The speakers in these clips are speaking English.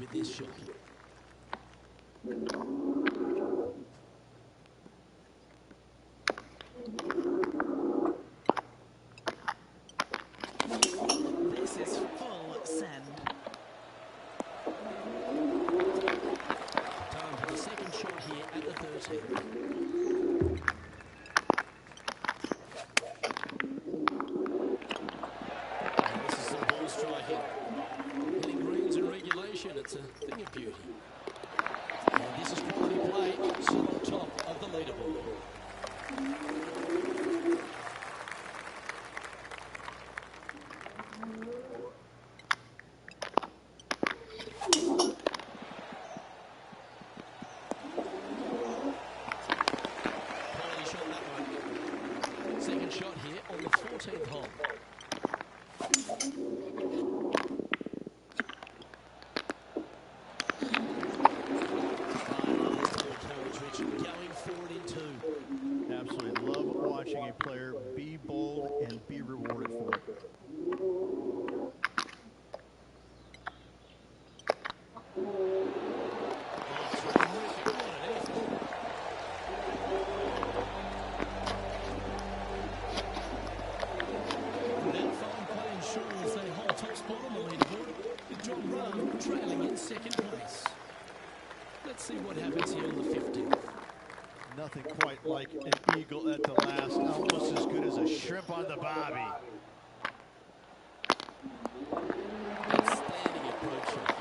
with this shot. This is full send. Time for the second shot here at the 13. And this is some ball striking. Hitting greens in regulation, it's a thing of beauty. And this is quality play, still on top of the leaderboard. Second shot here on the 14th hole. Going forward in two. Absolutely love watching a player be bold and be rewarded for it. Trailing in second place. Let's see what happens here on the 15th. Nothing quite like an eagle at the last. Almost as good as a shrimp on the bobby. Outstanding approach shot.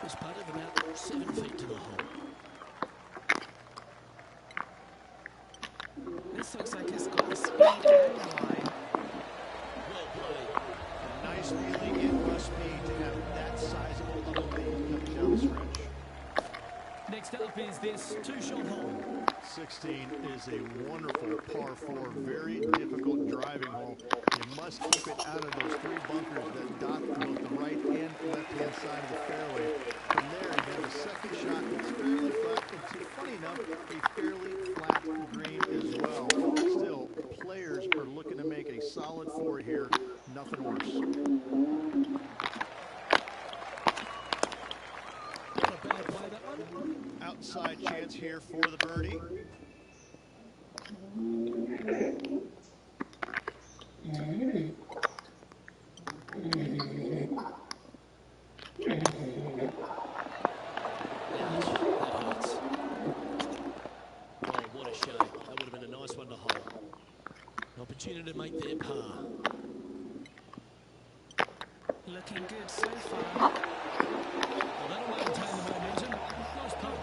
This putted about 7 feet to the hole. This looks like it's got the speed and the line. Well played. Nice feeling it must be to have that sizable of a lead coming down the stretch. Next up is this two-shot hole. 16 is a wonderful par 4, very difficult driving hole. You must keep it out of those three bunkers that dot both the right and left-hand side of the fairway. From there, you have a second shot that's fairly flat, and funny enough, a fairly flat green as well. Still, players are looking to make a solid four here. Nothing worse. Not a bad play, that one. Outside chance here for the birdie. Opportunity to make their par. Looking good so far. Well, that'll maintain the momentum. Nice putt.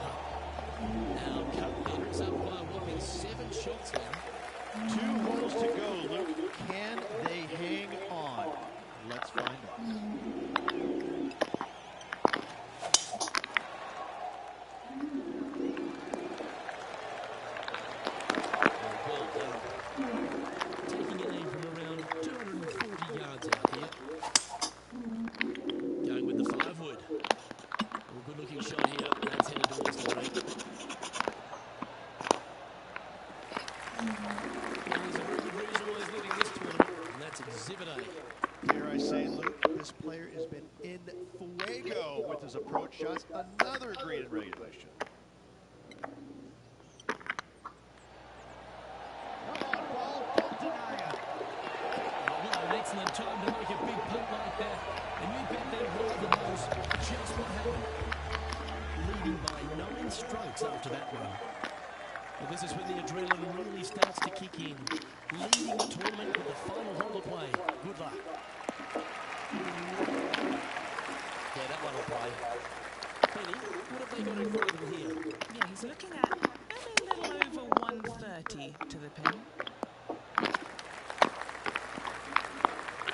Now, cut leaders up by a whopping 7 shots now. 2 holes to go, Luke. Can they hang on? Let's find out. Dare I say, Luke, this player has been in fuego with his approach shots. Another green in regulation. Come on, ball. Don't deny it. Well, an excellent time to make a big putt like that. And you bet that rather knows just what happened. Leading by 9 strokes after that one. Well, this is when the adrenaline really starts to kick in. Leading the tournament with the final hole to play. Good luck. Yeah, that one will play. Penny, what have they got in front of them here? Yeah, he's looking at maybe a little over 130 to the pin.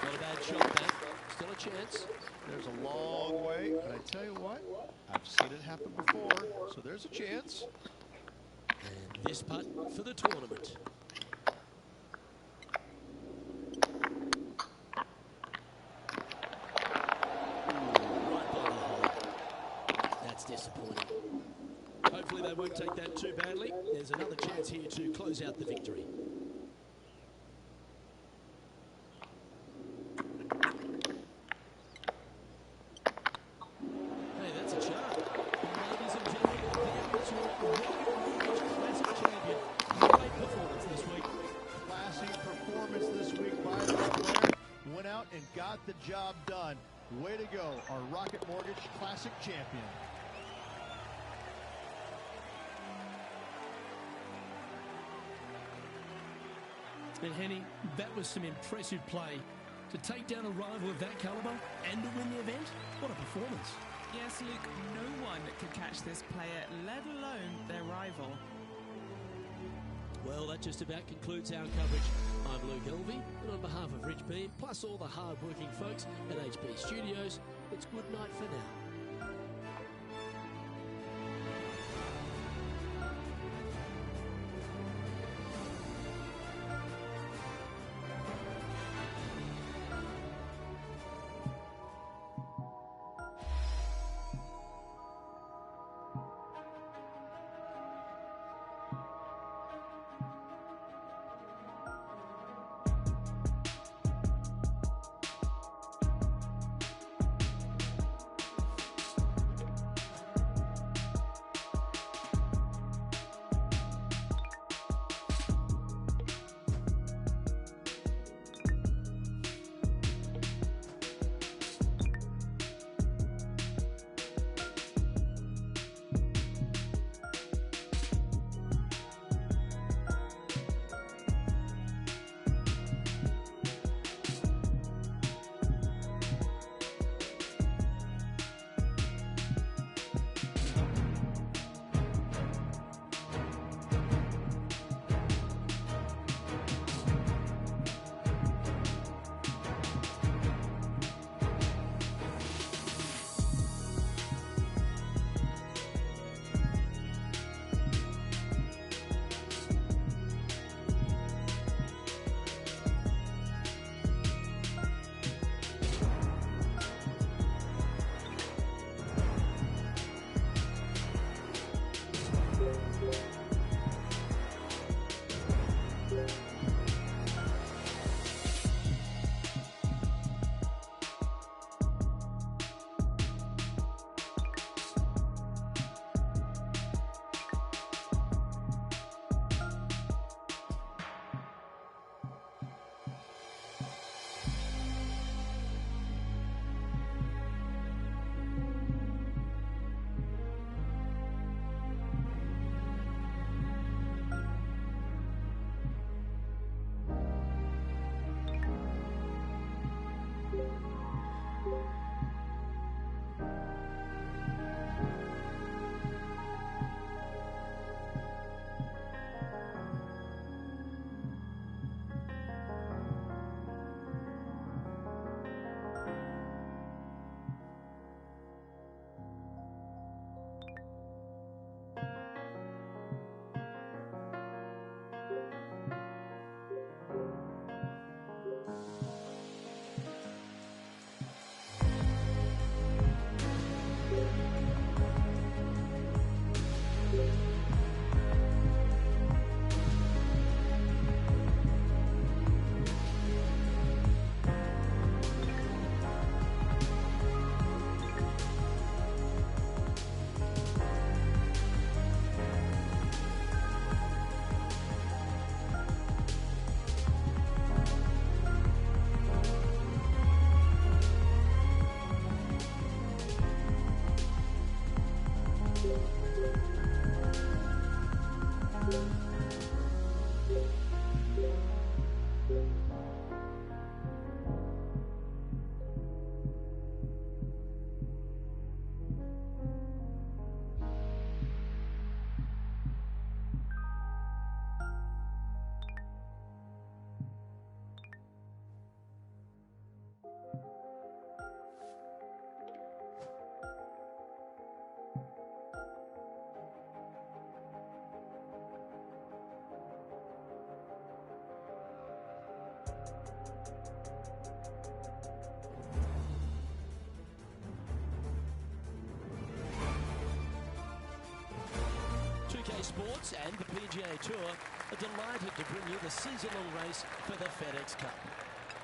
Not a bad shot, that. Still a chance. There's a long way, but I tell you what, I've seen it happen before, so there's a chance. And this putt for the tournament. Right by the hole. That's disappointing. Hopefully they won't take that too badly. There's another chance here to close out the victory. job done. Way to go, our Rocket Mortgage Classic champion. And Henny, that was some impressive play. To take down a rival of that calibre and to win the event, what a performance. Yes, Luke, no one could catch this player, let alone their rival. Well, that just about concludes our coverage. I'm Luke Elvey, and on behalf of Rich Beam, plus all the hard-working folks at HB Studios, it's good night for now. Sports and the PGA Tour are delighted to bring you the season-long race for the FedEx Cup.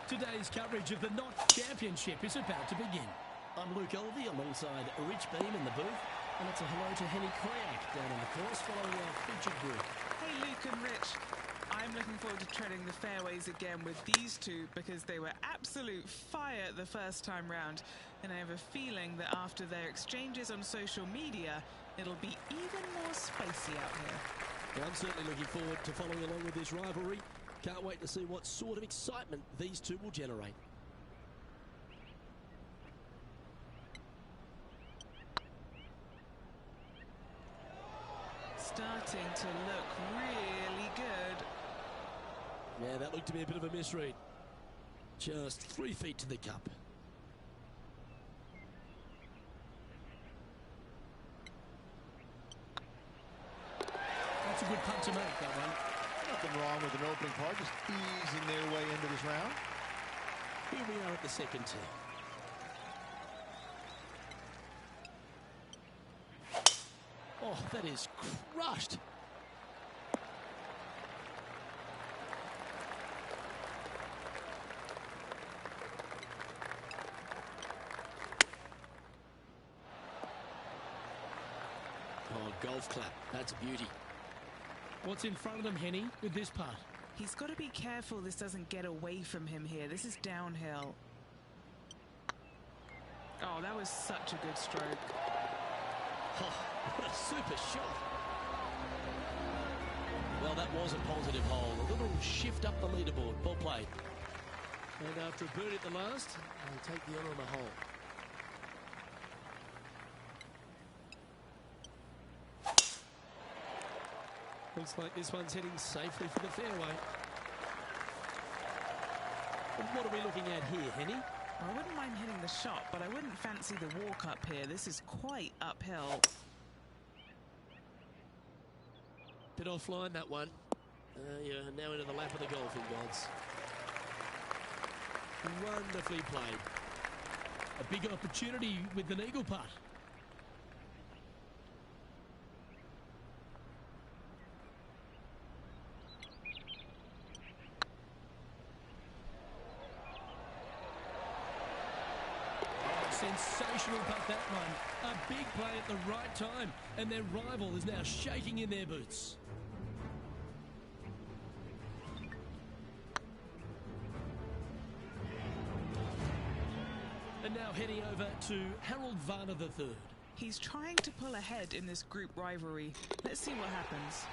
Today's coverage of the Knot Championship is about to begin. I'm Luke Elvey alongside Rich Beam in the booth, and it's a hello to Henny Craig down on the course following our featured group. Hey, Luke and Rich. I I'm looking forward to treading the fairways again with these two because they were absolute fire the first time round. And I have a feeling that after their exchanges on social media, it'll be even more spicy out here. Well, I'm certainly looking forward to following along with this rivalry. Can't wait to see what sort of excitement these two will generate. Starting to look really good. Yeah, that looked to be a bit of a misread. Just 3 feet to the cup. That's a good putt to make, that one. Nothing wrong with an opening par, just easing their way into this round. Here we are at the second tee. Oh, that is crushed. Oh, golf clap. That's a beauty. What's in front of them, Henny, with this putt? He's got to be careful this doesn't get away from him here. This is downhill. Oh, that was such a good stroke. Oh, what a super shot. Well, that was a positive hole. A little shift up the leaderboard. Ball played. And after a birdie at the last, they'll take the honour on the hole. Looks like this one's heading safely for the fairway. And what are we looking at here, Henny? I wouldn't mind hitting the shot, but I wouldn't fancy the walk up here. This is quite uphill. Bit offline, that one. You're now into the lap of the golfing gods. Wonderfully played. A big opportunity with an eagle putt. Sensational putt, that one. A big play at the right time, and their rival is now shaking in their boots. And now heading over to Harold Varner III. He's trying to pull ahead in this group rivalry. Let's see what happens.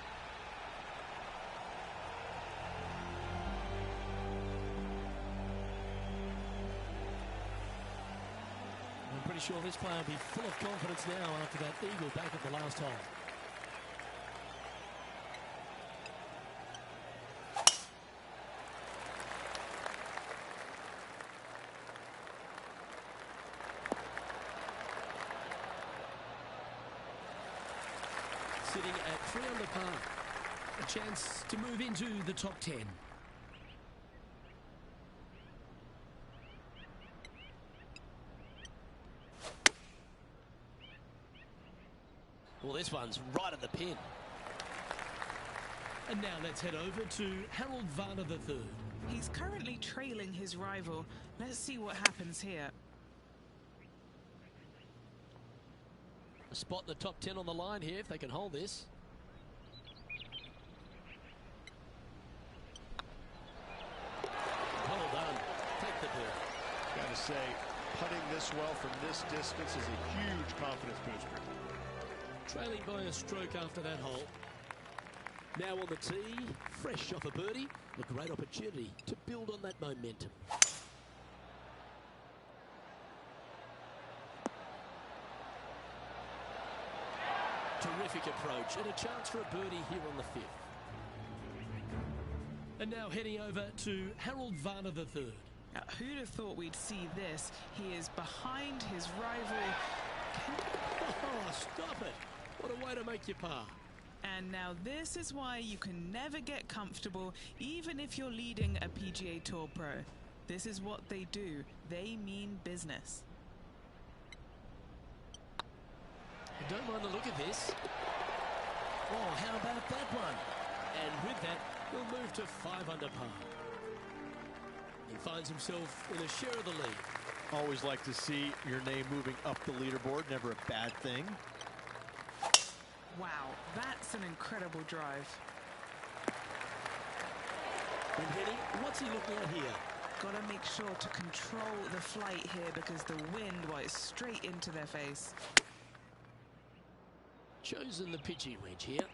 I'm pretty sure this player will be full of confidence now after that eagle back at the last hole. Sitting at 3 under par. A chance to move into the top 10. Well, this one's right at the pin. And now let's head over to Harold Varner III. He's currently trailing his rival. Let's see what happens here. A spot in the top 10 on the line here if they can hold this. Well done. Take the ball. Gotta say, putting this well from this distance is a huge confidence booster. Trailing by a stroke after that hole. Now on the tee, fresh off a birdie, a great opportunity to build on that momentum. Terrific approach and a chance for a birdie here on the 5th. And now heading over to Harold Varner III. Who'd have thought we'd see this? He is behind his rival. Oh, stop it. What a way to make your par. And now this is why you can never get comfortable, even if you're leading a PGA Tour pro. This is what they do. They mean business. I don't mind the look of this. Oh, how about that one? And with that, he'll move to 5 under par. He finds himself in a share of the lead. Always like to see your name moving up the leaderboard. Never a bad thing. Wow, that's an incredible drive. And Henny, what's he looking at here? Got to make sure to control the flight here because the wind, well, is straight into their face. Chosen the pitching wedge here.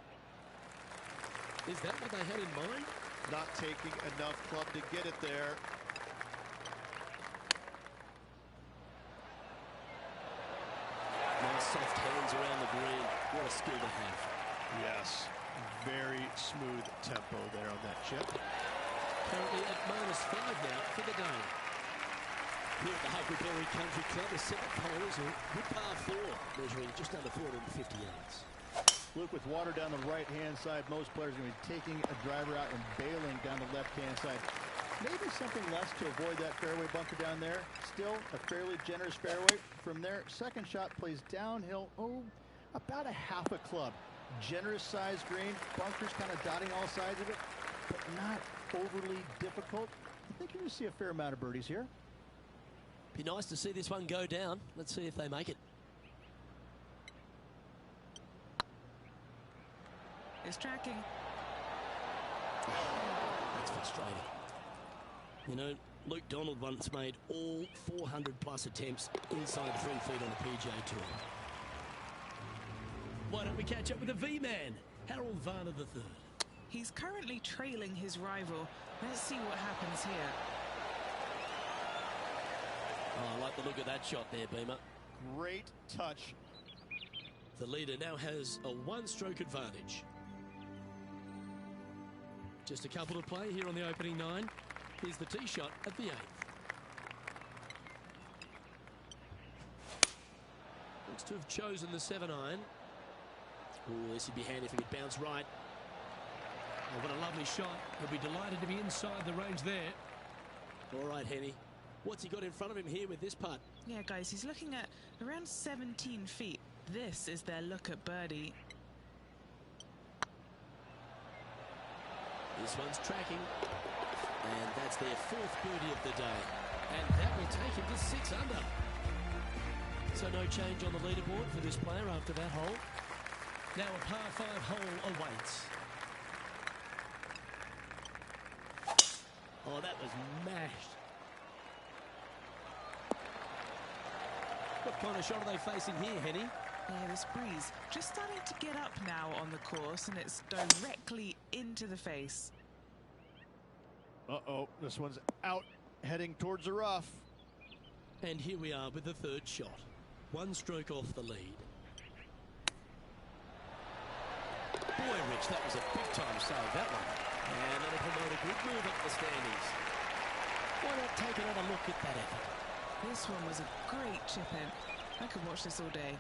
Is that what they had in mind? Not taking enough club to get it there. Nice soft hands around the green. What a skill to have. Yes, very smooth tempo there on that chip. Currently at -5 now for the day. Here at the Huckleberry Country Club, the seventh hole is a good par 4, measuring just under 450 yards. Look, with water down the right-hand side, most players are going to be taking a driver out and bailing down the left-hand side. Maybe something less to avoid that fairway bunker down there. Still a fairly generous fairway. From there, second shot plays downhill, about a half a club. Generous sized green, bunkers kind of dotting all sides of it, but not overly difficult. I think you're going to see a fair amount of birdies here. Be nice to see this one go down. Let's see if they make it. It's tracking. That's frustrating. You know, Luke Donald once made all 400+ attempts inside 3 feet on the PGA Tour. Why don't we catch up with the V-Man, Harold Varner III? He's currently trailing his rival. Let's see what happens here. Oh, I like the look of that shot there, Beamer. Great touch. The leader now has a 1-stroke advantage. Just a couple to play here on the opening 9. Here's the tee shot at the 8th. Looks to have chosen the 7-iron. Oh, this would be handy if he could bounce right. Oh, what a lovely shot. He'll be delighted to be inside the range there. All right, Henny. What's he got in front of him here with this putt? Yeah, guys, he's looking at around 17 feet. This is their look at birdie. This one's tracking. And that's their 4th birdie of the day. And that will take him to 6 under. So no change on the leaderboard for this player after that hole. Now a par 5 hole awaits. Oh, that was mashed. What kind of shot are they facing here, Henny? Yeah, this breeze just starting to get up now on the course, and it's directly into the face. Uh-oh, this one's out, heading towards the rough. And here we are with the 3rd shot. 1 stroke off the lead. Boy, Rich, that was a big-time save, that one. And that'll promote a good move up the standings. Why not take another look at that effort? This one was a great chip in. I could watch this all day.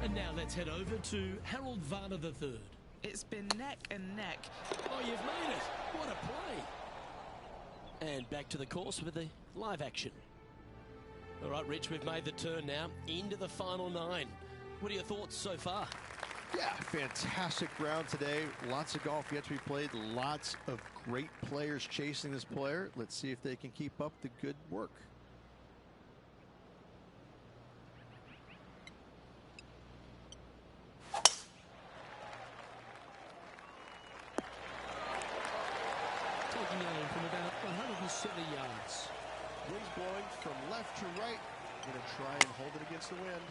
And now let's head over to Harold Varner III. It's been neck and neck. Oh, you've made it. What a play. And back to the course with the live action. All right, Rich, we've made the turn now into the final 9. What are your thoughts so far? Yeah, fantastic round today. Lots of golf yet to be played. Lots of great players chasing this player. Let's see if they can keep up the good work. Taking aim from about 170 yards. Wind's blowing from left to right. Going to try and hold it against the wind.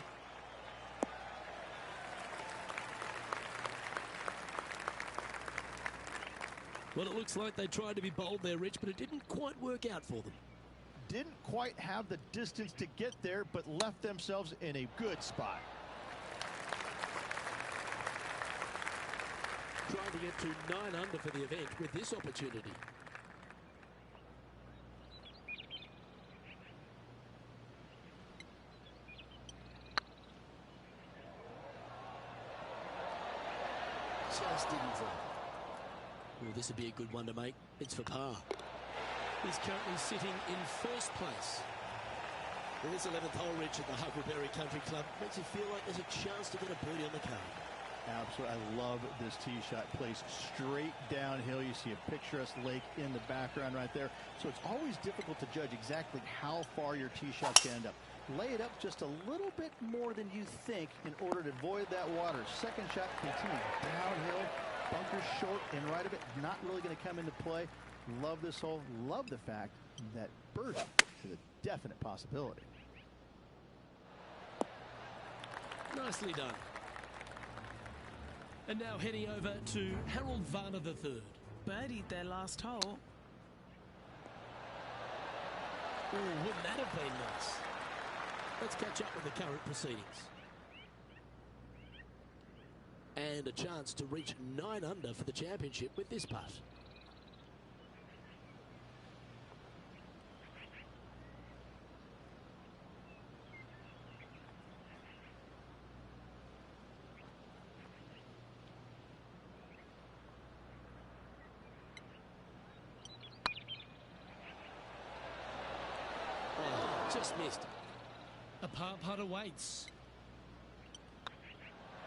Well, it looks like they tried to be bold there, Rich, but it didn't quite work out for them. Didn't quite have the distance to get there, but left themselves in a good spot. Trying to get to 9 under for the event with this opportunity. Just didn't drop. Well, this would be a good one to make. It's for par. He's currently sitting in 1st place. This 11th hole, Rich, at the Huckleberry Country Club makes you feel like there's a chance to get a birdie on the card. Absolutely. I love this tee shot. Plays straight downhill. You see a picturesque lake in the background right there. So it's always difficult to judge exactly how far your tee shots can end up. Lay it up just a little bit more than you think in order to avoid that water. Second shot continues downhill. Bunker short and right of it. Not really going to come into play. Love this hole. Love the fact that birdie is a definite possibility. Nicely done. And now heading over to Harold Varner III. Birdied their last hole. Oh, wouldn't that have been nice? Let's catch up with the current proceedings. And a chance to reach 9 under for the championship with this putt. Oh, just missed. A par putt awaits.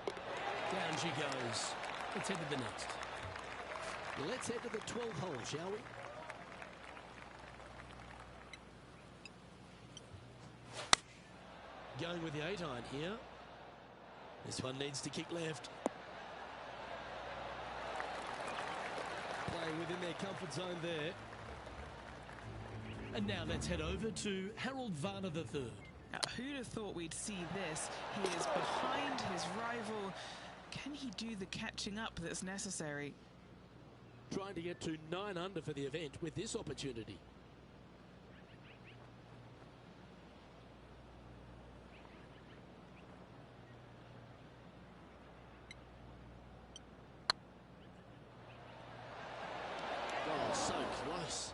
Down she goes. Let's head to the next. Let's head to the 12th hole, shall we? Going with the 8-iron here. This one needs to kick left. Playing within their comfort zone there. And now let's head over to Harold Varner III. Now, who'd have thought we'd see this? He is behind his rival. Can he do the catching up that's necessary? Trying to get to 9 under for the event with this opportunity. Oh, so close.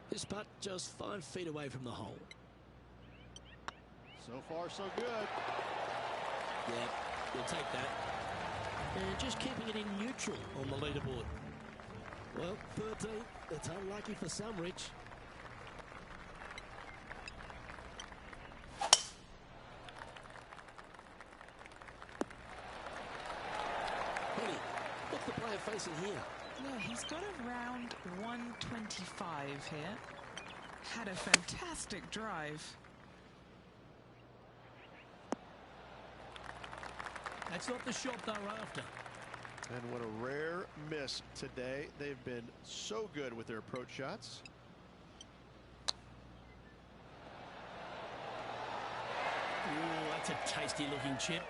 This putt just 5 feet away from the hole. So far, so good. Yeah, we'll take that. And just keeping it in neutral on the leaderboard. Well, 13, it's unlucky for some, Rich. Penny, what's the player facing here? Yeah, he's got around 125 here. Had a fantastic drive. That's not the shot they're after. And what a rare miss today. They've been so good with their approach shots. Ooh, that's a tasty looking chip.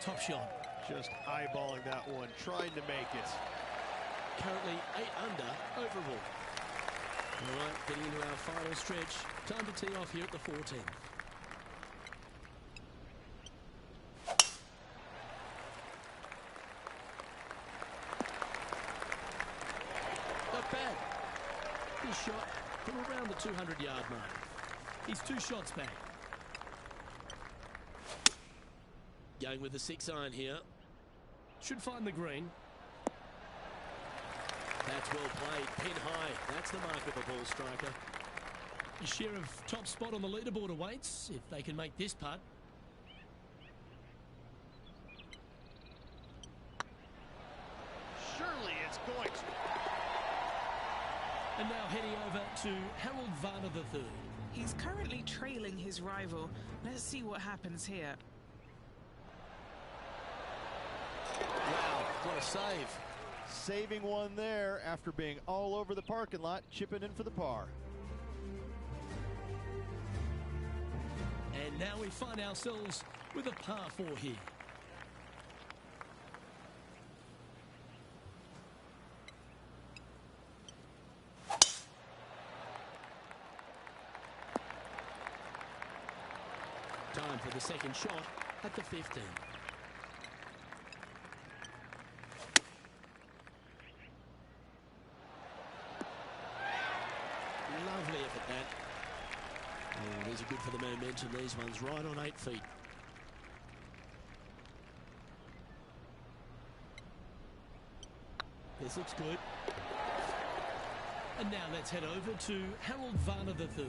Top shot. Just eyeballing that one, trying to make it. Currently 8 under overall. All right, getting into our final stretch. Time to tee off here at the 14th. Not bad. This shot from around the 200-yard mark. He's 2 shots back. Going with the 6-iron here. Should find the green. That's well played. Pin high. That's the mark of a ball striker. A share of top spot on the leaderboard awaits if they can make this putt. Surely it's going to. And now heading over to Harold Varner III. He's currently trailing his rival. Let's see what happens here. Wow, what a save. Saving one there after being all over the parking lot, chipping in for the par. And now we find ourselves with a par 4 here. Time for the second shot at the 15. Lovely effort that. Oh, these are good for the momentum. These ones right on 8 feet. This looks good. And now let's head over to Harold Varner III.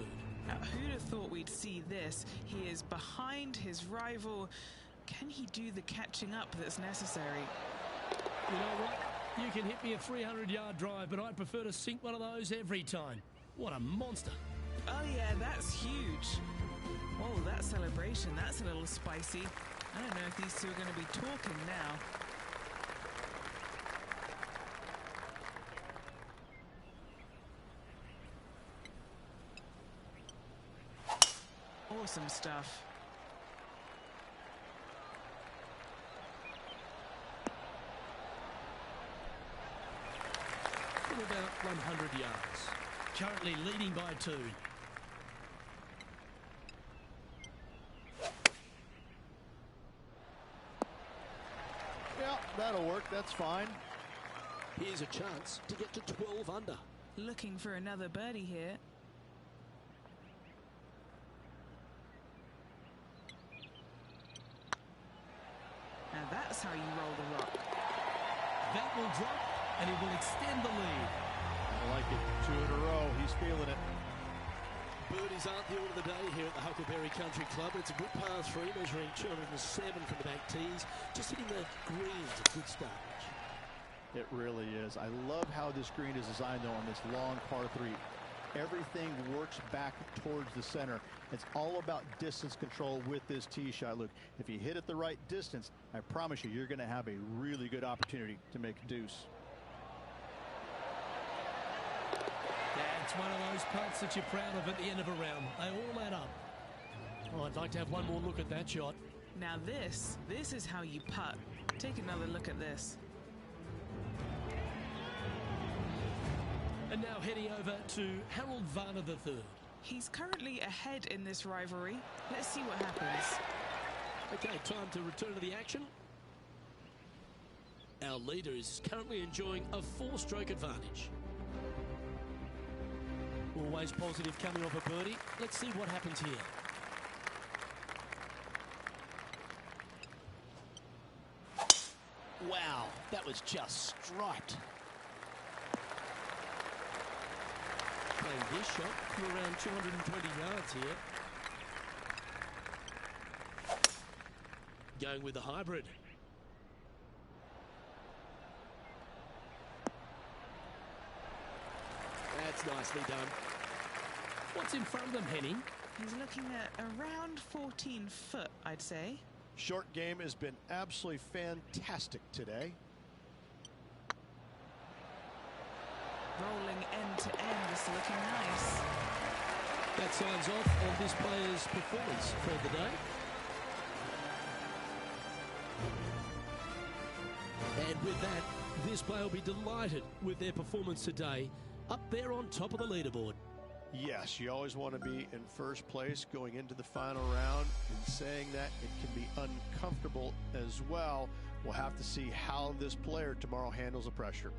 Now, who'd have thought we'd see this? He is behind his rival. Can he do the catching up that's necessary? You know what? You can hit me a 300-yard drive, but I'd prefer to sink one of those every time. What a monster. Oh yeah, that's huge. Oh, that celebration, that's a little spicy. I don't know if these two are going to be talking now. Awesome stuff. For about 100 yards. Currently leading by 2. Yeah, that'll work. That's fine. Here's a chance to get to 12 under. Looking for another birdie here. Now that's how you roll the rock. That will drop, and it will extend the lead. I like it. 2 in a row. He's feeling it. Birdies aren't the order of the day here at the Huckleberry Country Club. It's a good par 3, measuring 207 from the back tees. Just hitting the greens, a good start. It really is. I love how this green is designed, though, on this long par 3. Everything works back towards the center. It's all about distance control with this tee shot. Look, if you hit it the right distance, I promise you're going to have a really good opportunity to make a deuce. That's one of those putts that you're proud of at the end of a round. They all add up. Oh, I'd like to have one more look at that shot. Now this is how you putt. Take another look at this. And now heading over to Harold Varner III. He's currently ahead in this rivalry. Let's see what happens. Okay, time to return to the action. Our leader is currently enjoying a 4-stroke advantage. Always positive coming off a birdie. Let's see what happens here. Wow, that was just striped. Playing this shot from around 220 yards here. Going with the hybrid. That's nicely done. What's in front of them, Henning? He's looking at around 14 foot, I'd say. Short game has been absolutely fantastic today. Rolling end to end, is looking nice. That signs off on this player's performance for the day. And with that, this player will be delighted with their performance today, up there on top of the leaderboard. Yes, you always want to be in first place going into the final round. In saying that, it can be uncomfortable as well. We'll have to see how this player tomorrow handles the pressure.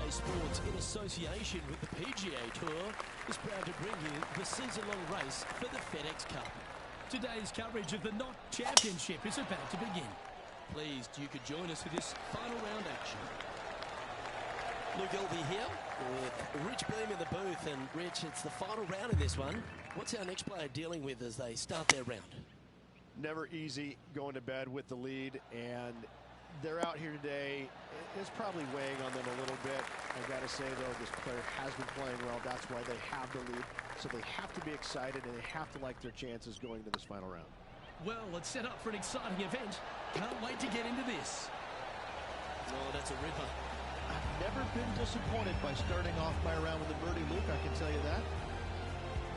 Sports, in association with the PGA Tour, is proud to bring you the season-long race for the FedEx Cup. Today's coverage of the Knot Championship is about to begin. Pleased you could join us for this final round action. Luke Elvey here with Rich Beam in the booth. And Rich, it's the final round in this one. What's our next player dealing with as they start their round? Never easy going to bed with the lead, and they're out here today. It's probably weighing on them a little bit. I got to say, though, this player has been playing well. That's why they have the lead. So they have to be excited, and they have to like their chances going to this final round. Well, it's set up for an exciting event. Can't wait to get into this. Oh, that's a ripper. I've never been disappointed by starting off my round with a birdie, Luke. I can tell you that.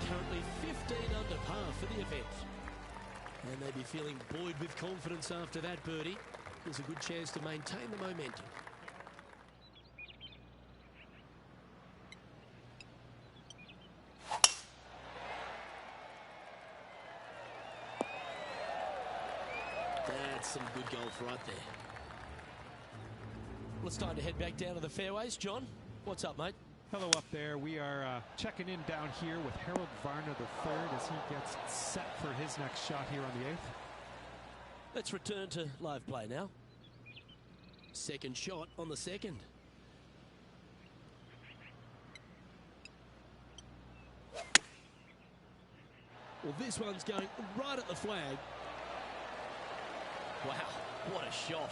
Currently 15 under par for the event. And they'd be feeling buoyed with confidence after that birdie. There's a good chance to maintain the momentum. That's some good golf right there. Well, it's time to head back down to the fairways. John, what's up, mate? Hello up there. We are checking in down here with Harold Varner III as he gets set for his next shot here on the 8th. Let's return to live play now. Second shot on the second. Well, this one's going right at the flag. Wow, what a shot.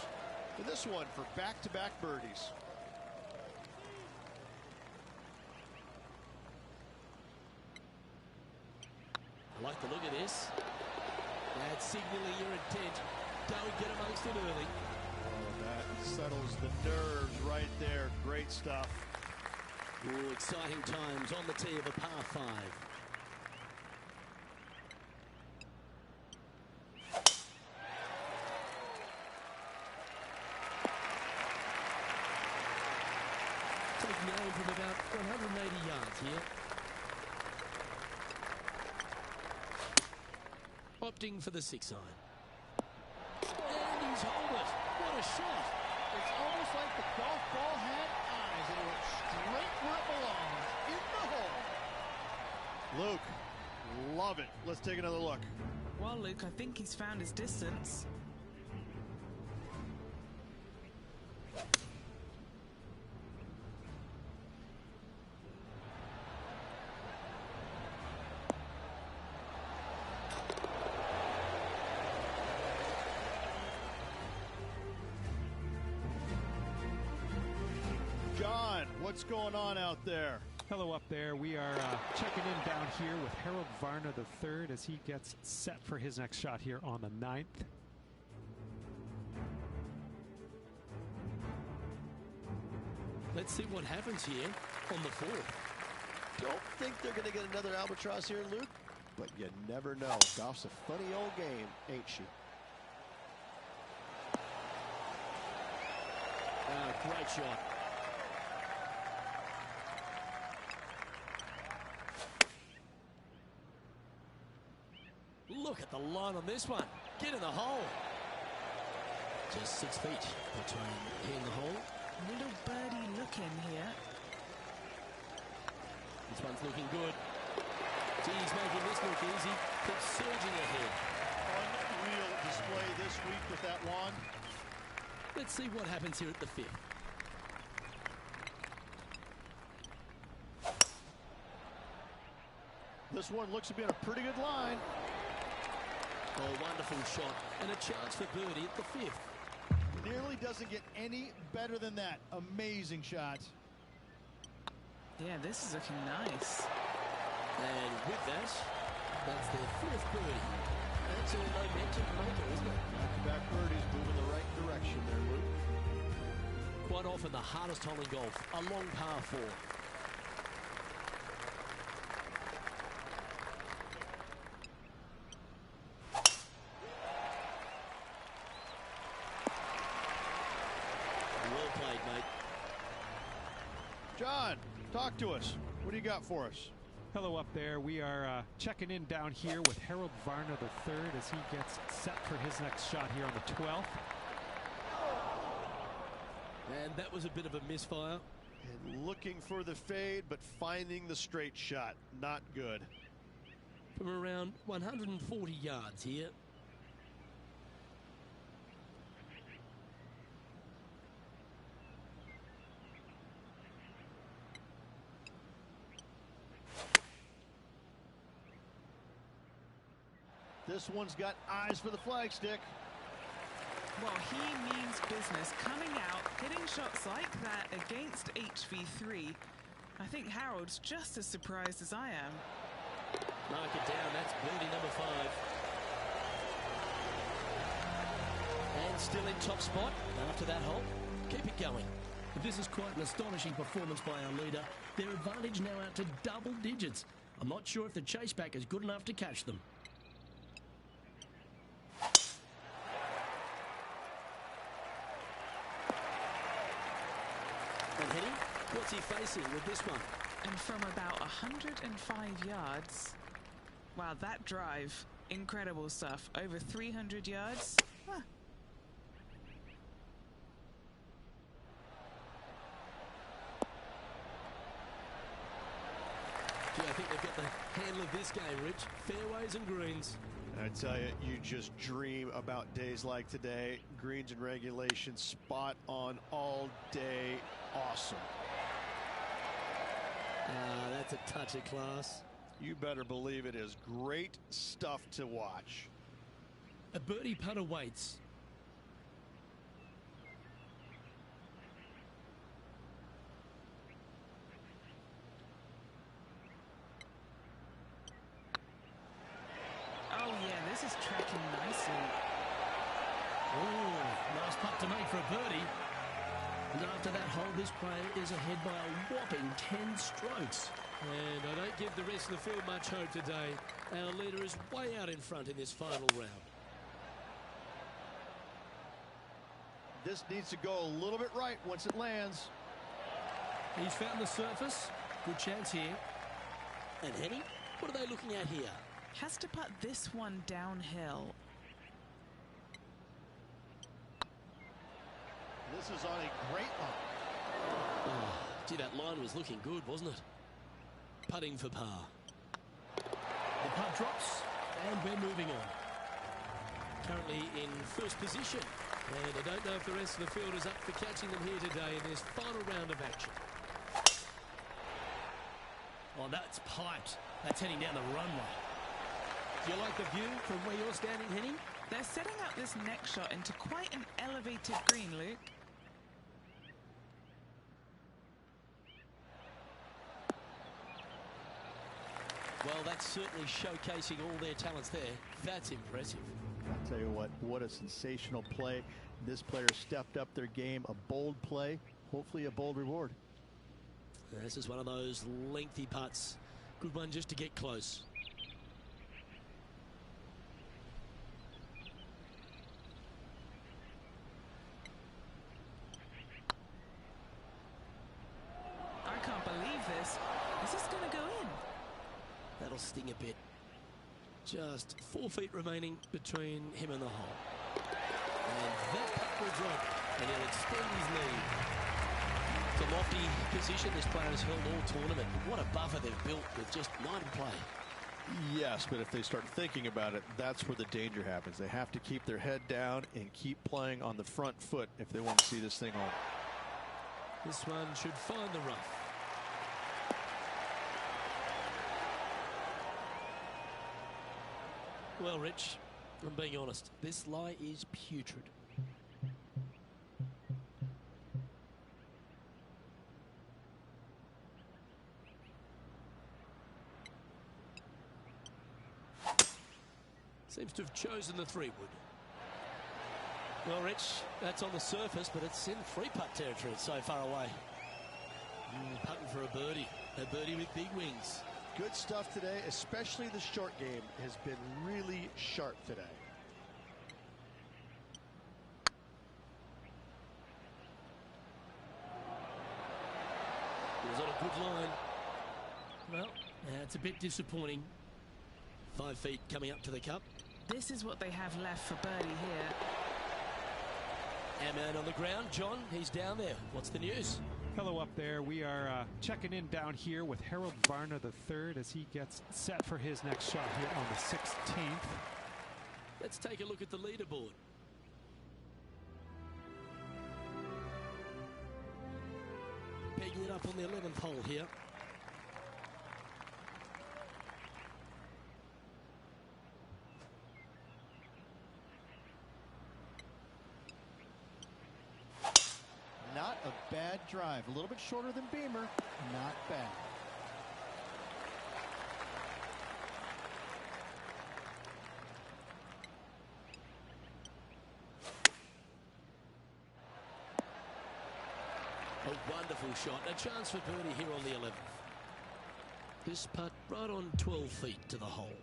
For this one for back-to-back birdies. I like the look of this. That's signaling your intent. Don't get amongst it early. Oh, that settles the nerves right there. Great stuff. Ooh, exciting times on the tee of a par 5. Taking aim from about 180 yards here. Opting for the 6 iron. And he's holed it. What a shot. It's almost like the golf ball had eyes and it went straight where it belongs, in the hole. Luke, love it. Let's take another look. Well, Luke, I think he's found his distance. John, what's going on out there? Hello up there. We are checking in down here with Harold Varner III as he gets set for his next shot here on the 9th. Let's see what happens here on the 4th. Don't think they're going to get another albatross here, Luke, but you never know. Golf's a funny old game, ain't she? Great shot. Look at the line on this one. Get in the hole. Just 6 feet between here and the hole. Little birdie look in here. This one's looking good. Geez, making this look easy. Keeps surging ahead. Unreal display this week with that wand. Let's see what happens here at the 5th. This one looks to be in a pretty good line. Oh, wonderful shot. And a chance for birdie at the 5th. Nearly doesn't get any better than that. Amazing shot. Yeah, this is looking nice. And with that, that's their 4th birdie. That's all momentum maker, isn't it? Back-to-back birdies moving the right direction there, Luke. Quite often the hardest hole in golf, a long par 4. Well played, mate. John, talk to us. What do you got for us? Hello up there. We are checking in down here with Harold Varner III as he gets set for his next shot here on the 12th. And that was a bit of a misfire. And looking for the fade, but finding the straight shot. Not good. From around 140 yards here. This one's got eyes for the flagstick. Well, he means business. Coming out, hitting shots like that against HV3. I think Harold's just as surprised as I am. Mark it down. That's birdie number 5. And still in top spot after that hole. Keep it going. But this is quite an astonishing performance by our leader. Their advantage now out to double digits. I'm not sure if the chase back is good enough to catch them. And Henny, what's he facing with this one? And from about 105 yards. Wow, that drive. Incredible stuff. Over 300 yards. Yeah, I think they've got the handle of this game, Rich. Fairways and greens. I tell you, you just dream about days like today. Greens and regulation, spot on all day. Awesome. That's a touch of class. You better believe it is great stuff to watch. A birdie putt awaits. Oh, yeah, this is tracking nicely. Oh, nice putt to make for a birdie. And after that hole, this player is ahead by a whopping 10 strokes. And I don't give the rest of the field much hope today. Our leader is way out in front in this final round. This needs to go a little bit right once it lands. He's found the surface. Good chance here. And Henny, what are they looking at here? Has to putt this one downhill. This is on a great line. Oh, gee, that line was looking good, wasn't it? Putting for par. The putt drops, and we're moving on. Currently in first position. And I don't know if the rest of the field is up for catching them here today in this final round of action. Oh, that's piped. That's heading down the runway. Do you like the view from where you're standing, Henny? They're setting up this next shot into quite an elevated green, Luke. Well, that's certainly showcasing all their talents there. That's impressive. I'll tell you what a sensational play. This player stepped up their game. A bold play, hopefully a bold reward. This is one of those lengthy putts. Good one just to get close. I can't believe this. Is this going to go in? That'll sting a bit. Just 4 feet remaining between him and the hole. And that putt will drop, and he'll extend his lead. It's a lofty position this player has held all tournament. What a buffer they've built with just 9 to play. Yes, but if they start thinking about it, that's where the danger happens. They have to keep their head down and keep playing on the front foot if they want to see this thing home. This one should find the rough. Well, Rich, I'm being honest. This lie is putrid. Seems to have chosen the 3-wood. Well, Rich, that's on the surface, but it's in 3-putt territory. It's so far away. Putting for a birdie. A birdie with big wings. Good stuff today, especially the short game has been really sharp today. It was on a good line. Well, it's a bit disappointing. 5 feet coming up to the cup. This is what they have left for birdie here. Our man on the ground, John, he's down there. What's the news? Hello up there. We are checking in down here with Harold Varner III as he gets set for his next shot here on the 16th. Let's take a look at the leaderboard. Pegging it up on the 11th hole here. Not a bad drive. A little bit shorter than Beamer. Not bad. A wonderful shot. A chance for birdie here on the 11th. This putt right on 12 feet to the hole.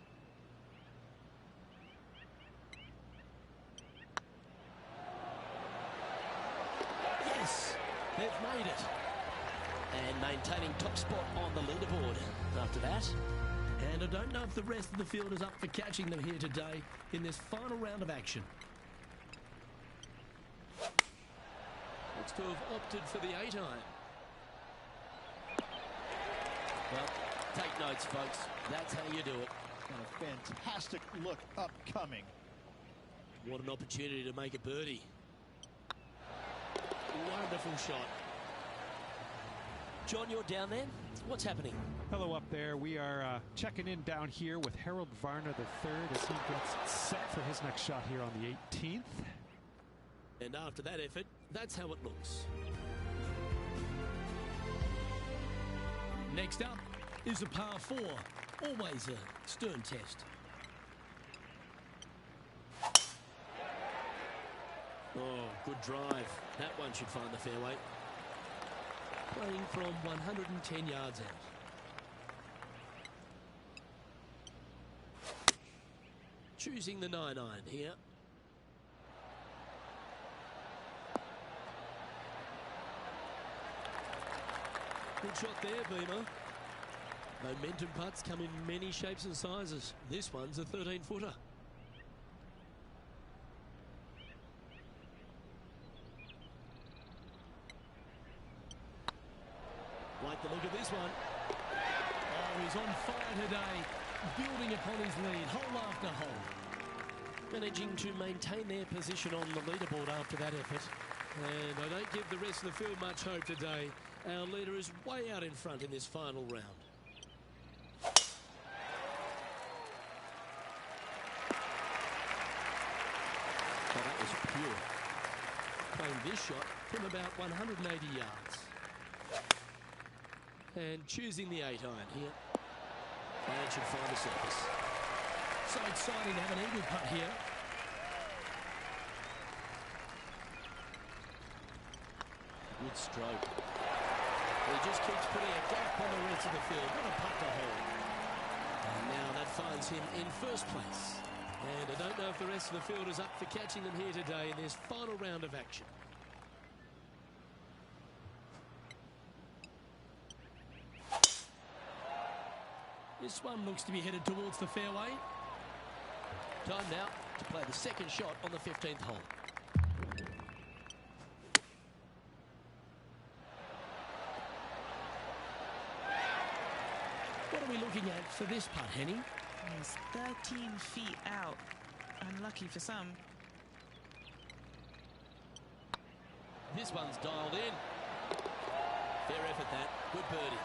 Yes, they've made it. And maintaining top spot on the leaderboard after that. And I don't know if the rest of the field is up for catching them here today in this final round of action. to have opted for the 8-iron. Well, Take notes, folks. That's how you do it. And a fantastic look upcoming. What an opportunity to make a birdie. Wonderful shot. John, you're down there. What's happening? Hello up there. We are checking in down here with Harold Varner III as he gets set for his next shot here on the 18th. And after that effort, that's how it looks. Next up is a par 4. Always a stern test. Oh, good drive. That one should find the fairway. Playing from 110 yards out. Choosing the 9-iron here. Good shot there, Beamer. Momentum putts come in many shapes and sizes. This one's a 13-footer. Like the look of this one. Oh, he's on fire today. Building upon his lead, hole after hole. Managing to maintain their position on the leaderboard after that effort. And I don't give the rest of the field much hope today. Our leader is way out in front in this final round. Oh, that was pure. Playing this shot from about 180 yards. And choosing the 8-iron here. And should find the surface. So exciting to have an eagle putt here. Good stroke. He just keeps putting a gap on the rest of the field. What a putt to hold. And now that finds him in first place. And I don't know if the rest of the field is up for catching them here today in this final round of action. This one looks to be headed towards the fairway. Time now to play the second shot on the 15th hole. What are we looking at for this putt, Henny? He's 13 feet out. Unlucky for some. This one's dialed in. Fair effort that. Good birdie.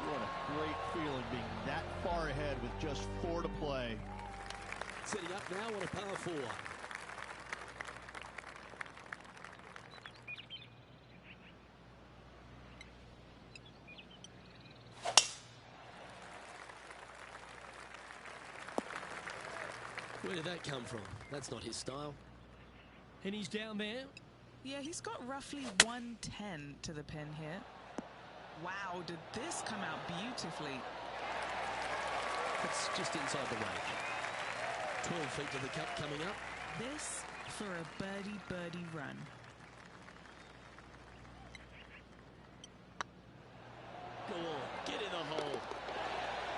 What a great feeling being that far ahead with just 4 to play. Setting up now on a par 4. Where did that come from? That's not his style. And he's down there. Yeah, he's got roughly 110 to the pin here. Wow, did this come out beautifully? It's just inside the range. 12 feet to the cup coming up. This for a birdie run. Go on, get in the hole.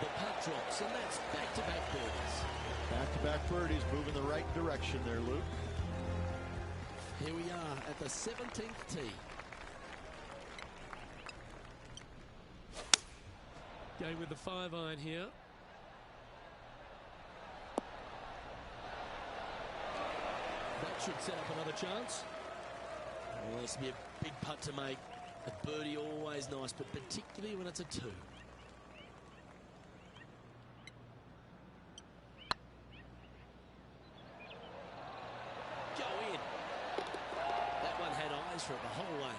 The putt drops, and that's back-to-back birdies. Back-to-back birdies moving the right direction there, Luke. Here we are at the 17th tee. Going with the 5-iron here. That should set up another chance. Well, this will be a big putt to make. A birdie always nice, but particularly when it's a 2. Go in. That one had eyes for it the whole way.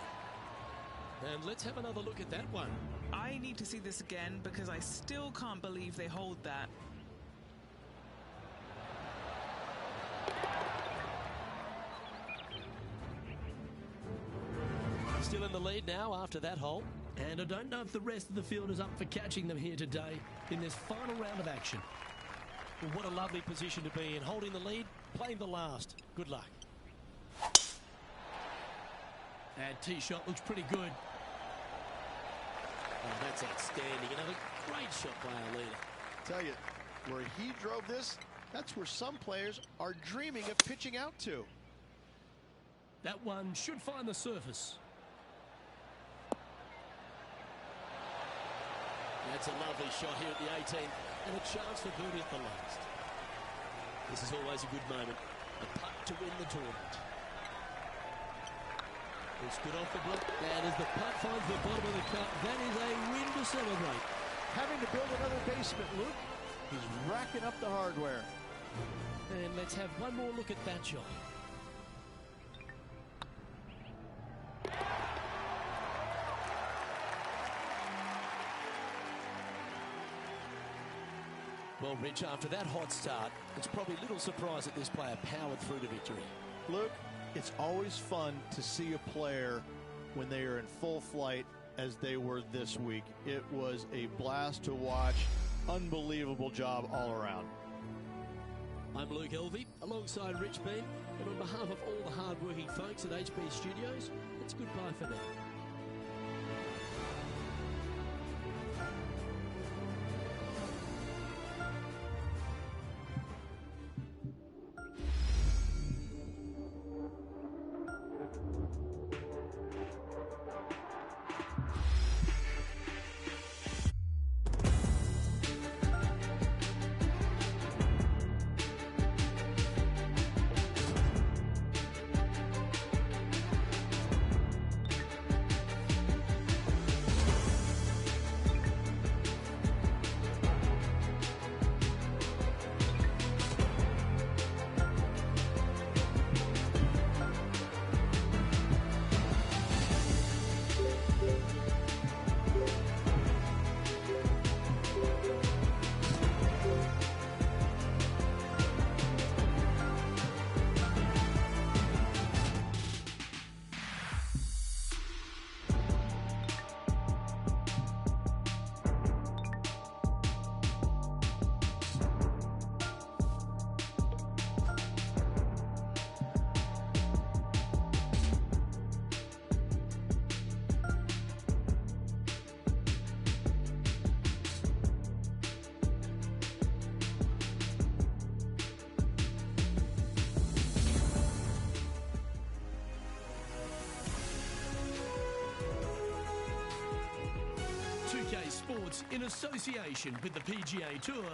And let's have another look at that one. I need to see this again because I still can't believe they hold that. Still in the lead now after that hole. And I don't know if the rest of the field is up for catching them here today in this final round of action. Well, what a lovely position to be in. Holding the lead, playing the last. Good luck. And tee shot looks pretty good. Oh, that's outstanding. Another great shot by our leader. Tell you, where he drove this, that's where some players are dreaming of pitching out to. That one should find the surface. That's a lovely shot here at the 18 and a chance for birdie at the last. This is always a good moment. A putt to win the tournament. It's good off the block, and as the putt finds the bottom of the cup, that is a win to celebrate. Having to build another basement, Luke. He's racking up the hardware. And let's have one more look at that shot. Well, Rich, after that hot start, it's probably little surprise that this player powered through to victory. Luke, it's always fun to see a player when they are in full flight as they were this week. It was a blast to watch. Unbelievable job all around. I'm Luke Elvey, alongside Rich Bean, and on behalf of all the hard-working folks at HB Studios, it's goodbye for now. Sports, in association with the PGA Tour,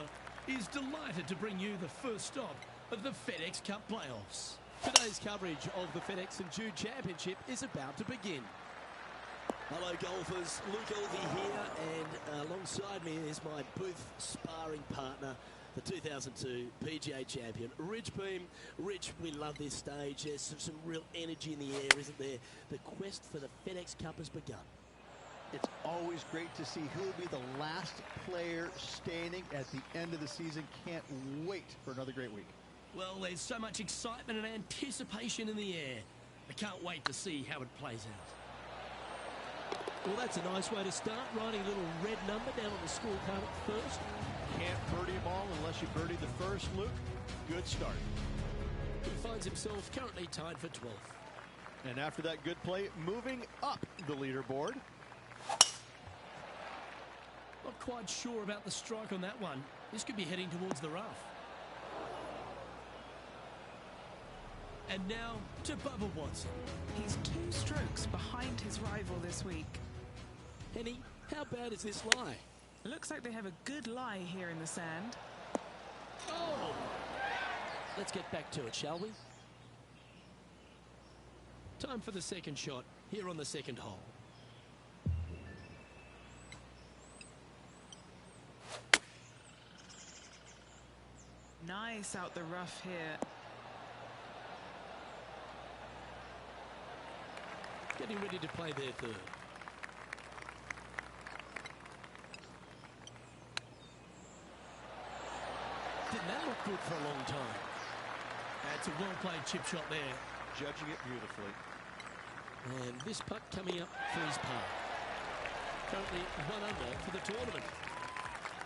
is delighted to bring you the first stop of the FedEx Cup playoffs. Today's coverage of the FedEx St Jude Championship is about to begin. Hello golfers, Luke Elvey here, and alongside me is my booth sparring partner, the 2002 PGA champion, Rich Beam. Rich, we love this stage. There's some real energy in the air, isn't there? The quest for the FedEx Cup has begun. It's always great to see who'll be the last player standing at the end of the season. Can't wait for another great week. Well, there's so much excitement and anticipation in the air. I can't wait to see how it plays out. Well, that's a nice way to start, writing a little red number down on the scorecard at first. Can't birdie them all unless you birdie the first, Luke. Good start. He finds himself currently tied for 12th. And after that good play, moving up the leaderboard. Not quite sure about the strike on that one. This could be heading towards the rough. And now to Bubba Watson. He's 2 strokes behind his rival this week. Henny, how bad is this lie? Looks like they have a good lie here in the sand. Oh! Let's get back to it, shall we? Time for the second shot here on the second hole. Nice out the rough here. Getting ready to play their third. Didn't that look good for a long time? That's a well-played chip shot there. Judging it beautifully. And this putt coming up for his par. Currently 1 under for the tournament.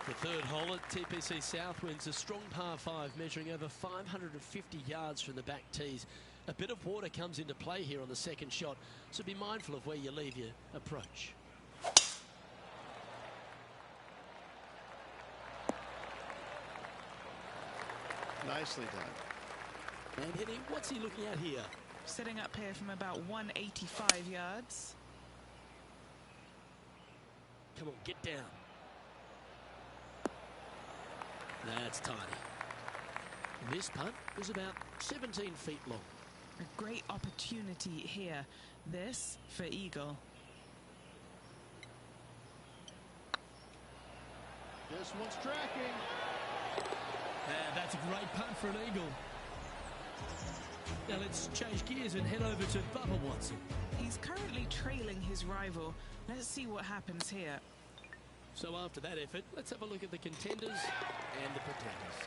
The third hole at TPC South wins a strong par 5 measuring over 550 yards from the back tees. A bit of water comes into play here on the second shot, so be mindful of where you leave your approach. Nicely done. And Henny, what's he looking at here? Setting up here from about 185 yards. Come on, get down. That's tidy. This putt was about 17 feet long. A great opportunity here. This for eagle. This one's tracking. That's a great punt for an eagle. Now let's change gears and head over to Bubba Watson. He's currently trailing his rival. Let's see what happens here. So after that effort, let's have a look at the contenders and the pretenders.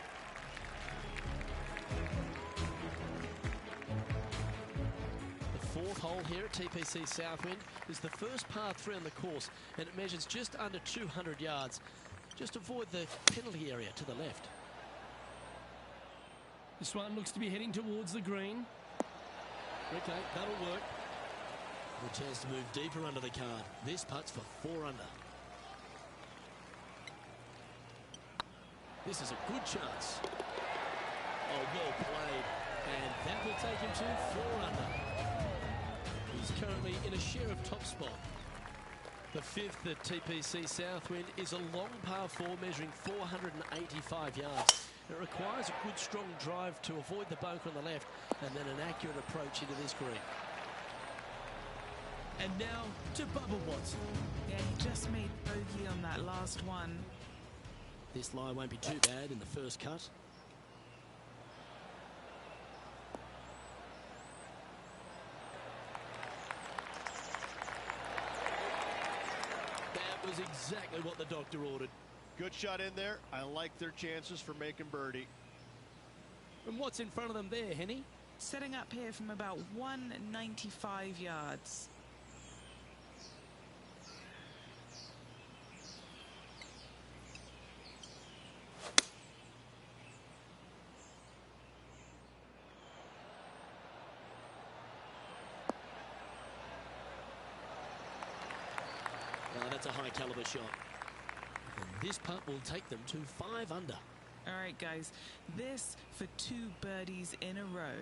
The fourth hole here at TPC Southwind is the first par 3 on the course, and it measures just under 200 yards. Just avoid the penalty area to the left. This one looks to be heading towards the green. Okay, that'll work. A chance to move deeper under the card. This putt's for 4 under. This is a good chance. Oh, well played. And that will take him to 4 under. He's currently in a share of top spot. The fifth at TPC Southwind is a long par 4 measuring 485 yards. It requires a good strong drive to avoid the bunker on the left and then an accurate approach into this green. And now to Bubba Watson. Yeah, he just made bogey on that last one. This lie won't be too bad in the first cut. That was exactly what the doctor ordered. Good shot in there. I like their chances for making birdie. And what's in front of them there, Henny? Setting up here from about 195 yards. That's a high caliber shot. And this putt will take them to 5 under. All right, guys, this for 2 birdies in a row.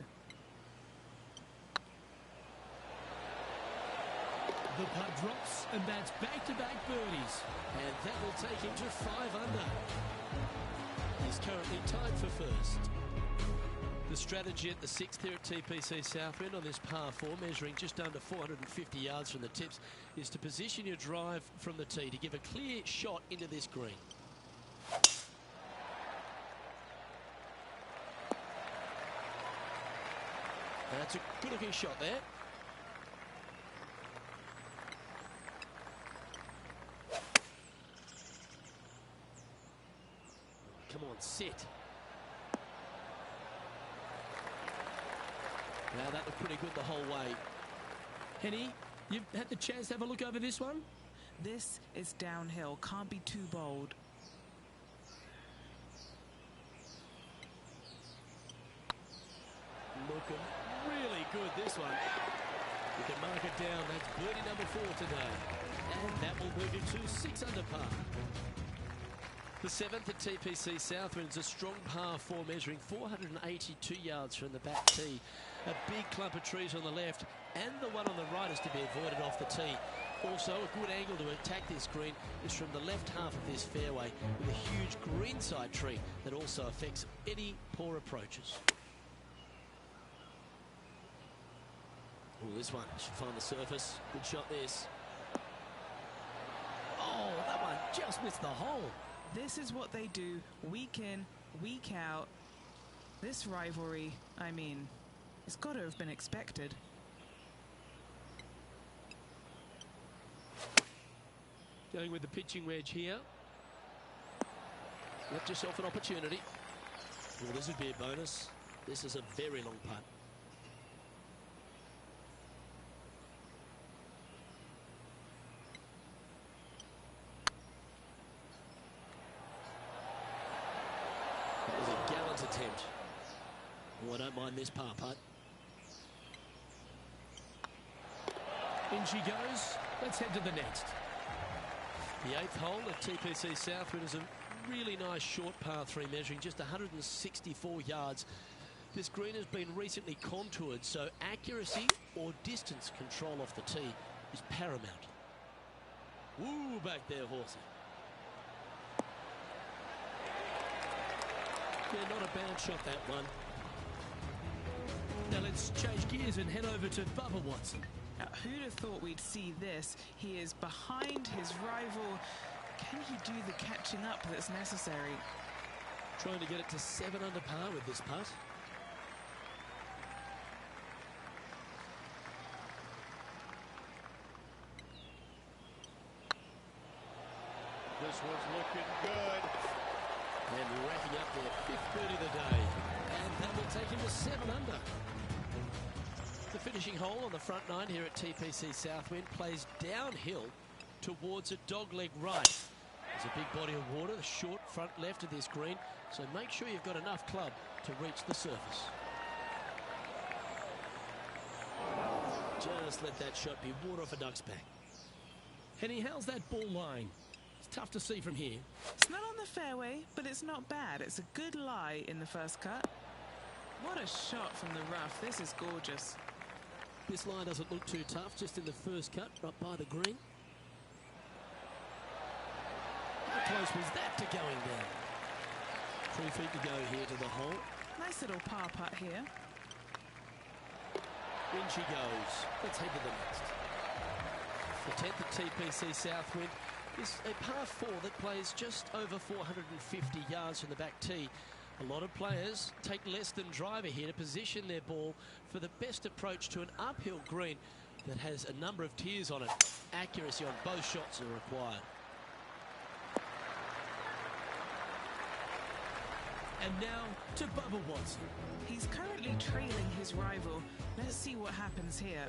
The putt drops, and that's back-to-back birdies. And that will take him to 5 under. He's currently tied for first. The strategy at the 6th here at TPC Southwind on this par 4, measuring just under 450 yards from the tips, is to position your drive from the tee to give a clear shot into this green. That's a good-looking shot there. Come on, sit. Now that looked pretty good the whole way. Henny, you've had the chance to have a look over this one? This is downhill. Can't be too bold. Looking really good, this one. You can mark it down. That's birdie number 4 today. And that will move him to 6 under par. The 7th at TPC Southwind is a strong par 4 measuring 482 yards from the back tee. A big clump of trees on the left and the one on the right is to be avoided off the tee. Also, a good angle to attack this green is from the left half of this fairway with a huge greenside tree that also affects any poor approaches. Oh, this one should find the surface. Good shot this. Oh, that one just missed the hole. This is what they do week in, week out. This rivalry, I mean, it's got to have been expected. Going with the pitching wedge here. Left yourself an opportunity. Well, this would be a bonus. This is a very long putt. That was a gallant attempt. Oh, I don't mind this par putt. In she goes. Let's head to the next. The 8th hole at TPC Southwind is a really nice short par 3 measuring just 164 yards. This green has been recently contoured, so accuracy or distance control off the tee is paramount. Woo, back there, horsey. Yeah, not a bad shot, that one. Now let's change gears and head over to Bubba Watson. Now, who'd have thought we'd see this? He is behind his rival. Can he do the catching up that's necessary? Trying to get it to 7 under par with this putt. This one's looking good. And racking up their 5th birdie of the day. And that will take him to 7 under. The finishing hole on the front 9 here at TPC Southwind plays downhill towards a dogleg right. There's a big body of water, the short front left of this green, so make sure you've got enough club to reach the surface. Just let that shot be water off a duck's back. Henny, how's that ball lying? It's tough to see from here. It's not on the fairway, but it's not bad. It's a good lie in the first cut. What a shot from the rough. This is gorgeous. This line doesn't look too tough, just in the first cut, right by the green. How close was that to going down? 3 feet to go here to the hole. Nice little par putt here. In she goes. Let's head to the next. The 10th at TPC Southwind is a par 4 that plays just over 450 yards from the back tee. A lot of players take less than driver here to position their ball for the best approach to an uphill green that has a number of tiers on it. Accuracy on both shots are required. And now to Bubba Watson. He's currently trailing his rival. Let's see what happens here.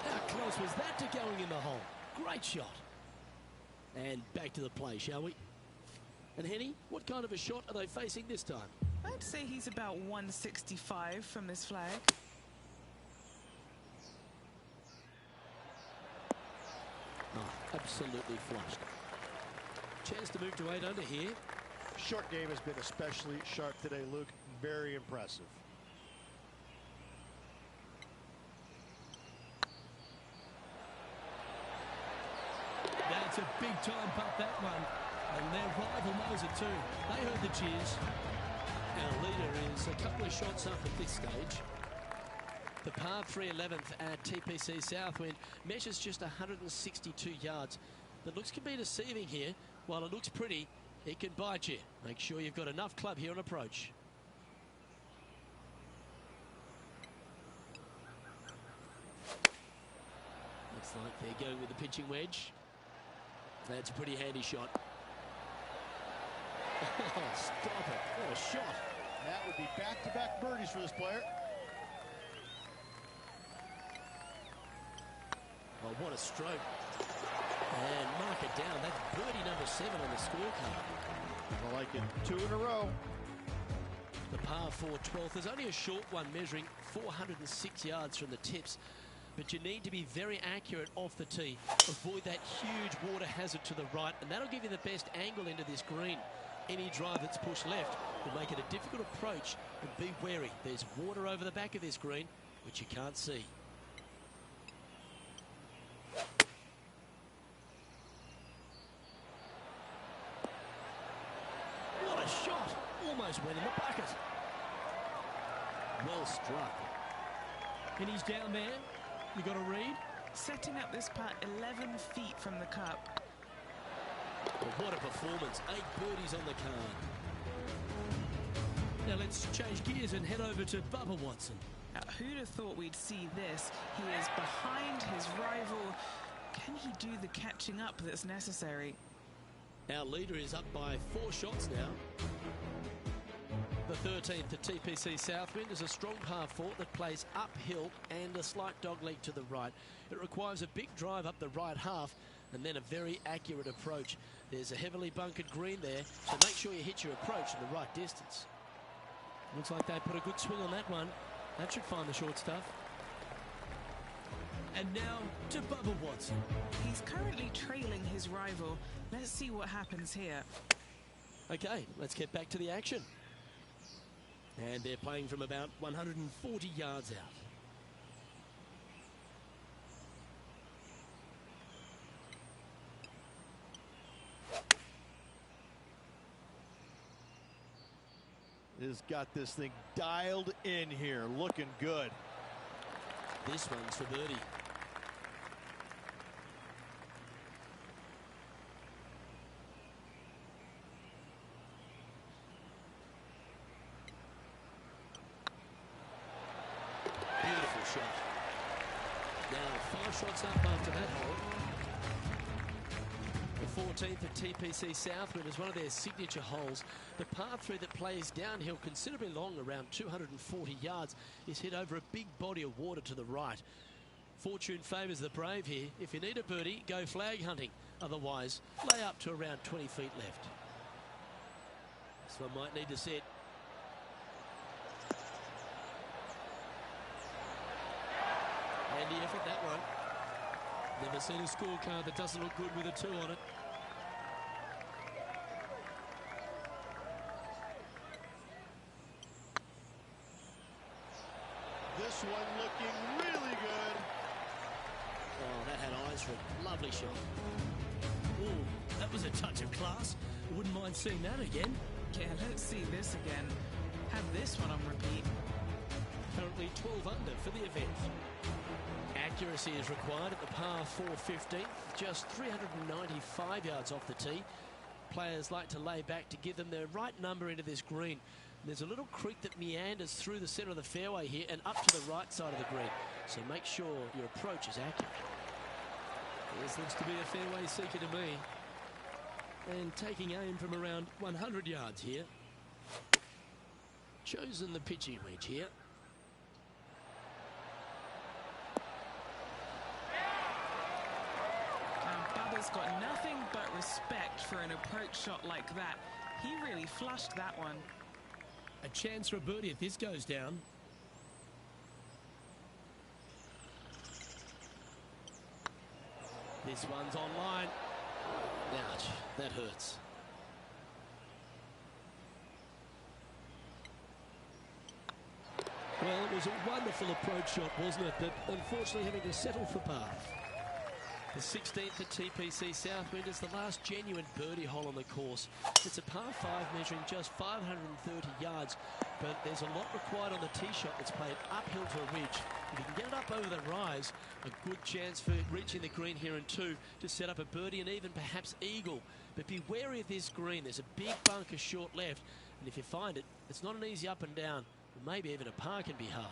How close was that to going in the hole? Great shot. And back to the play, shall we? And Henny, what kind of a shot are they facing this time? I'd say he's about 165 from this flag. Oh, absolutely flushed. Chance to move to 8 under here. Short game has been especially sharp today, Luke. Very impressive. That's a big time putt, that one. And their rival knows it too. They heard the cheers. Our leader is a couple of shots up at this stage. The par 3 11th at TPC Southwind measures just 162 yards. The looks can be deceiving here. While it looks pretty, it can bite you. Make sure you've got enough club here on approach. Looks like they're going with the pitching wedge. That's a pretty handy shot. Oh, stop it. What a shot. That would be back-to-back birdies for this player. Oh, what a stroke. And mark it down. That's birdie number 7 on the scorecard. I like it. 2 in a row. The par 4 12th. There's only a short one measuring 406 yards from the tips. But you need to be very accurate off the tee. Avoid that huge water hazard to the right, and that'll give you the best angle into this green. Any drive that's pushed left will make it a difficult approach, and be wary. There's water over the back of this green, which you can't see. What a shot! Almost went in the bucket. Well struck. And he's down there. You got a read? Setting up this putt 11 feet from the cup. Well, what a performance. 8 birdies on the card. Now let's change gears and head over to Bubba Watson. Now, who'd have thought we'd see this? He is behind his rival. Can he do the catching up that's necessary? Our leader is up by 4 shots now. The 13th at TPC Southwind is a strong par 4 that plays uphill and a slight dogleg to the right. It requires a big drive up the right half and then a very accurate approach. There's a heavily bunkered green there, so make sure you hit your approach in the right distance. Looks like they put a good swing on that one. That should find the short stuff. And now to Bubba Watson. He's currently trailing his rival. Let's see what happens here. Okay, let's get back to the action. And they're playing from about 140 yards out. has got this thing dialed in here, looking good. This one's for birdie. Beautiful shot. Now 5 shots up after that hole. The 14th at TPC Southwind is one of their signature holes. The par 3 that plays downhill considerably long, around 240 yards, is hit over a big body of water to the right. Fortune favours the brave here. If you need a birdie, go flag hunting. Otherwise, lay up to around 20 feet left. This one might need to set. Handy effort, that one. Never seen a scorecard that doesn't look good with a 2 on it. This one looking really good. Oh, that had eyes for a lovely shot. Ooh, that was a touch of class. Wouldn't mind seeing that again. Yeah, let's see this again. Have this one on repeat. Currently 12 under for the event. Accuracy is required at the par 4 15th, just 395 yards off the tee. Players like to lay back to give them the right number into this green. There's a little creek that meanders through the centre of the fairway here and up to the right side of the green. So make sure your approach is accurate. This looks to be a fairway seeker to me. And taking aim from around 100 yards here. Chosen the pitching wedge here. Bubba's got nothing but respect for an approach shot like that. He really flushed that one. A chance for a birdie if this goes down. This one's online. Ouch, that hurts. Well, it was a wonderful approach shot, wasn't it? But unfortunately having to settle for par. The 16th at TPC Southwind is the last genuine birdie hole on the course. It's a par 5 measuring just 530 yards, but there's a lot required on the tee shot that's played uphill to a ridge. If you can get it up over the rise, a good chance for reaching the green here in 2 to set up a birdie and even perhaps eagle. But be wary of this green. There's a big bunker short left, and if you find it, it's not an easy up and down. Maybe even a par can be hard.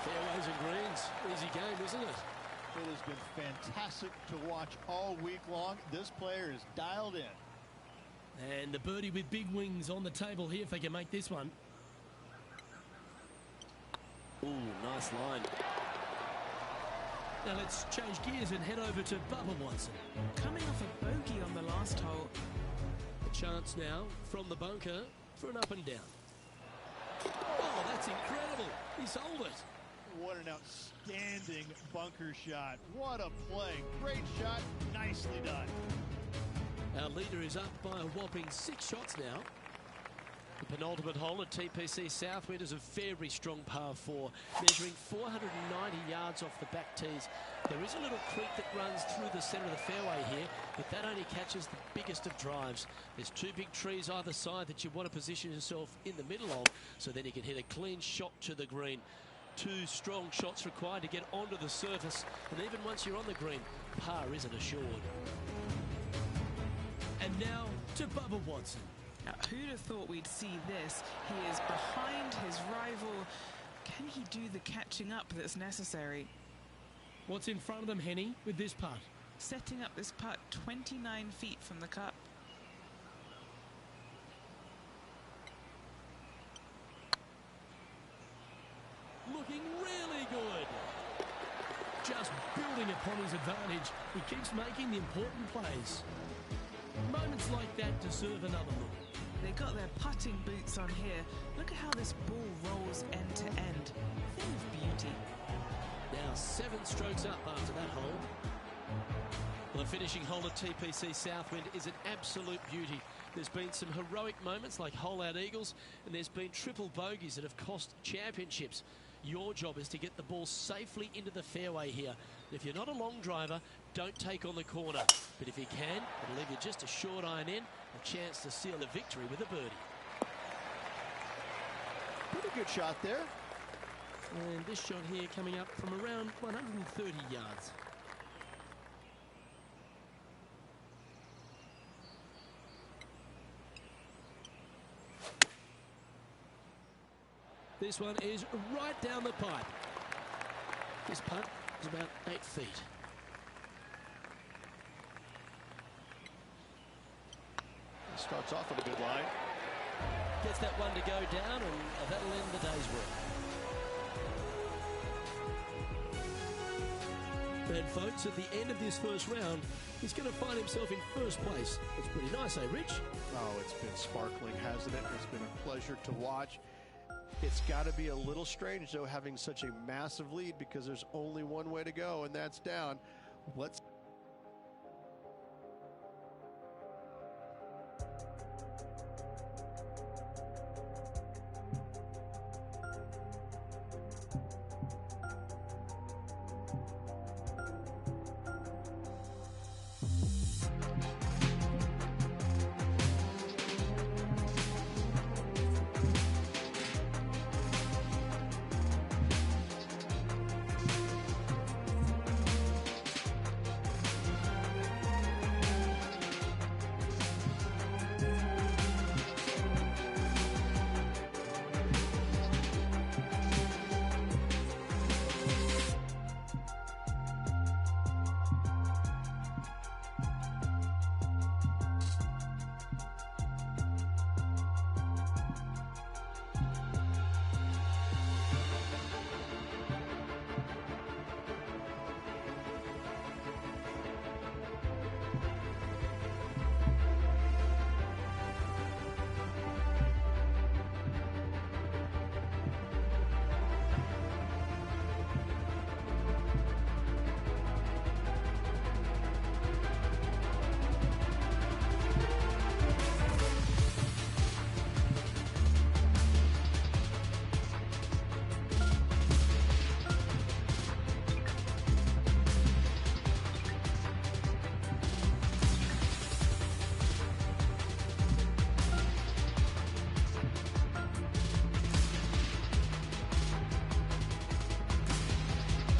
Fairways and greens, easy game, isn't it? It has been fantastic to watch all week long. This player is dialed in. And the birdie with big wings on the table here if they can make this one. Ooh, nice line. Now let's change gears and head over to Bubba Watson. Coming off a bogey on the last hole. A chance now from the bunker for an up and down. Oh, that's incredible. He sold it. What an outstanding bunker shot. What a play. Great shot. Nicely done. Our leader is up by a whopping 6 shots now. The penultimate hole at TPC Southwind is a very strong par 4, measuring 490 yards off the back tees. There is a little creek that runs through the centre of the fairway here, but that only catches the biggest of drives. There's 2 big trees either side that you want to position yourself in the middle of, so then you can hit a clean shot to the green. 2 strong shots required to get onto the surface, and even once you're on the green, par isn't assured. And now to Bubba Watson. Now, who'd have thought we'd see this? He is behind his rival. Can he do the catching up that's necessary? What's in front of them, Henny, with this putt? Setting up this putt 29 feet from the cup. Looking really good. Just building upon his advantage. He keeps making the important plays. Moments like that deserve another look. They got their putting boots on here. Look at how this ball rolls end to end. Thing of beauty. Now 7 strokes up after that hole. Well, the finishing hole at TPC Southwind is an absolute beauty. There's been some heroic moments like hole-out eagles, and there's been triple bogeys that have cost championships. Your job is to get the ball safely into the fairway here. If you're not a long driver, don't take on the corner. But if you can, it'll leave you just a short iron in, a chance to seal a victory with a birdie. Pretty good shot there. And this shot here coming up from around 130 yards. This one is right down the pipe. This putt is about 8 feet. Starts off with a good line. Gets that one to go down, and that'll end the day's work. And folks, at the end of this first round, he's going to find himself in first place. That's pretty nice, eh, Rich? Oh, it's been sparkling, hasn't it? It's been a pleasure to watch. It's got to be a little strange, though, having such a massive lead, because there's only one way to go, and that's down. Let's